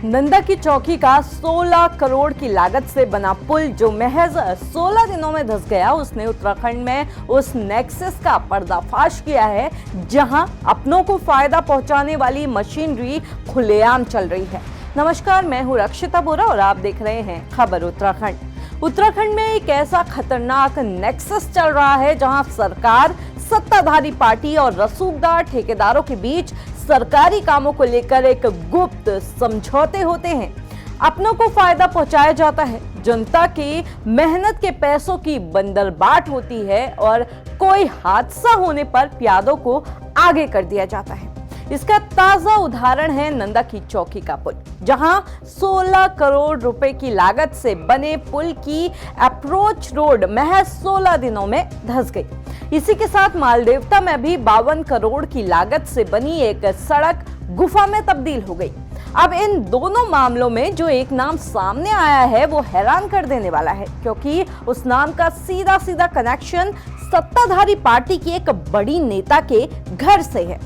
नंदा की चौकी का 16 करोड़ की लागत से बना पुल जो महज 16 दिनों में धंस गया, उसने उत्तराखंड में उस नेक्सस का पर्दाफाश किया है जहां अपनों को फायदा पहुंचाने वाली मशीनरी खुलेआम चल रही है। नमस्कार, मैं हूं रक्षिता बोरा और आप देख रहे हैं खबर उत्तराखंड। उत्तराखंड में एक ऐसा खतरनाक नेक्सस चल रहा है जहां सरकार, सत्ताधारी पार्टी और रसूखदार ठेकेदारों के बीच सरकारी कामों को लेकर एक गुप्त समझौते होते हैं। अपनों को फायदा पहुंचाया जाता है, जनता की मेहनत के पैसों की बंदरबाट होती है और कोई हादसा होने पर प्यादों को आगे कर दिया जाता है। इसका ताजा उदाहरण है नंदा की चौकी का पुल, जहां 16 करोड़ रुपए की लागत से बने पुल की अप्रोच रोड महज 16 दिनों में धंस गई। इसी के साथ मालदेवता में भी 52 करोड़ की लागत से बनी एक सड़क गुफा में तब्दील हो गई। अब इन दोनों मामलों में जो एक नाम सामने आया है वो हैरान कर देने वाला है, क्योंकि उस नाम का सीधा सीधा कनेक्शन सत्ताधारी पार्टी की एक बड़ी नेता के घर से है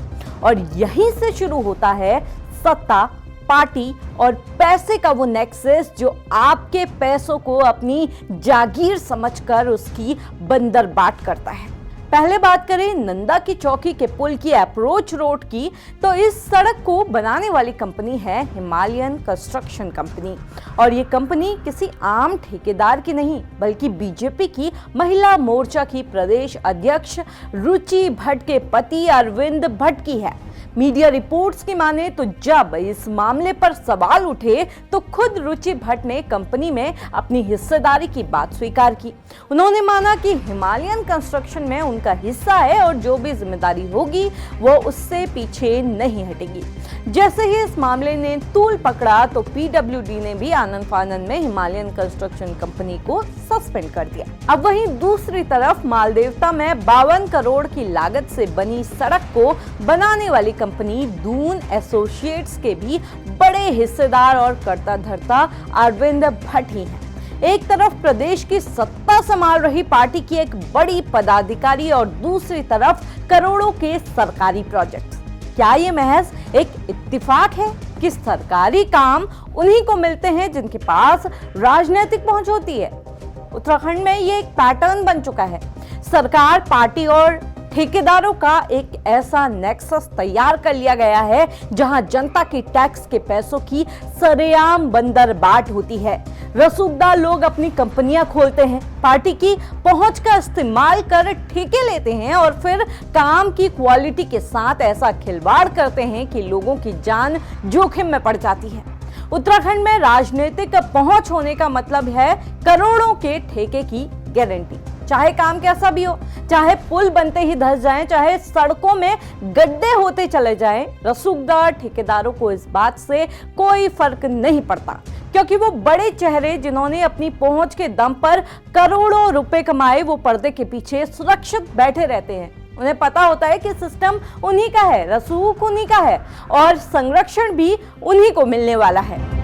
और यहीं से शुरू होता है सत्ता, पार्टी और पैसे का वो नेक्सस जो आपके पैसों को अपनी जागीर समझकर उसकी बंदरबाट करता है। पहले बात करें नंदा की चौकी के पुल की अप्रोच रोड की, तो इस सड़क को बनाने वाली कंपनी है हिमालयन कंस्ट्रक्शन कंपनी और ये कंपनी किसी आम ठेकेदार की नहीं बल्कि बीजेपी की महिला मोर्चा की प्रदेश अध्यक्ष रुचि भट्ट के पति अरविंद भट्ट की है। मीडिया रिपोर्ट्स की माने तो जब इस मामले पर सवाल उठे तो खुद रुचि भट्ट ने कंपनी में अपनी हिस्सेदारी की बात स्वीकार की। उन्होंने माना कि हिमालयन कंस्ट्रक्शन में उनका हिस्सा है और जो भी जिम्मेदारी होगी वो उससे पीछे नहीं हटेगी। जैसे ही इस मामले ने तूल पकड़ा तो पीडब्ल्यूडी ने भी आनन फानन में हिमालयन कंस्ट्रक्शन कंपनी को सस्पेंड कर दिया। अब वहीं दूसरी तरफ मालदेवता में 52 करोड़ की लागत से बनी सड़क को बनाने वाली कंपनी दून एसोसिएट्स के भी बड़े हिस्सेदार और कर्ता धर्ता अरविंद भट्ट ही हैं। एक तरफ प्रदेश की सत्ता संभाल रही पार्टी की एक बड़ी पदाधिकारी और दूसरी तरफ करोड़ों के सरकारी प्रोजेक्ट्स। क्या ये महज एक इत्तेफाक है कि सरकारी काम उन्हीं को मिलते हैं जिनके पास राजनीतिक पहुंच होती है? उत्तराखंड में ये एक पैटर्न बन चुका है। सरकार, पार्टी और ठेकेदारों का एक ऐसा नेक्सस तैयार कर लिया गया है जहां जनता की टैक्स के पैसों की सरेआम बंदरबाट होती है। रसूखदार लोग अपनी कंपनियां खोलते हैं, पार्टी की पहुंच का इस्तेमाल कर ठेके लेते हैं और फिर काम की क्वालिटी के साथ ऐसा खिलवाड़ करते हैं कि लोगों की जान जोखिम में पड़ जाती है। उत्तराखंड में राजनीतिक पहुंच होने का मतलब है करोड़ों के ठेके की गारंटी। चाहे काम कैसा भी हो, चाहे पुल बनते ही धंस जाएं, चाहे सड़कों में गड्ढे होते चले जाएं, रसूखदार ठेकेदारों को इस बात से कोई फर्क नहीं पड़ता, क्योंकि वो बड़े चेहरे जिन्होंने अपनी पहुंच के दम पर करोड़ों रुपए कमाए वो पर्दे के पीछे सुरक्षित बैठे रहते हैं। उन्हें पता होता है कि सिस्टम उन्हीं का है, रसूख उन्हीं का है और संरक्षण भी उन्हीं को मिलने वाला है।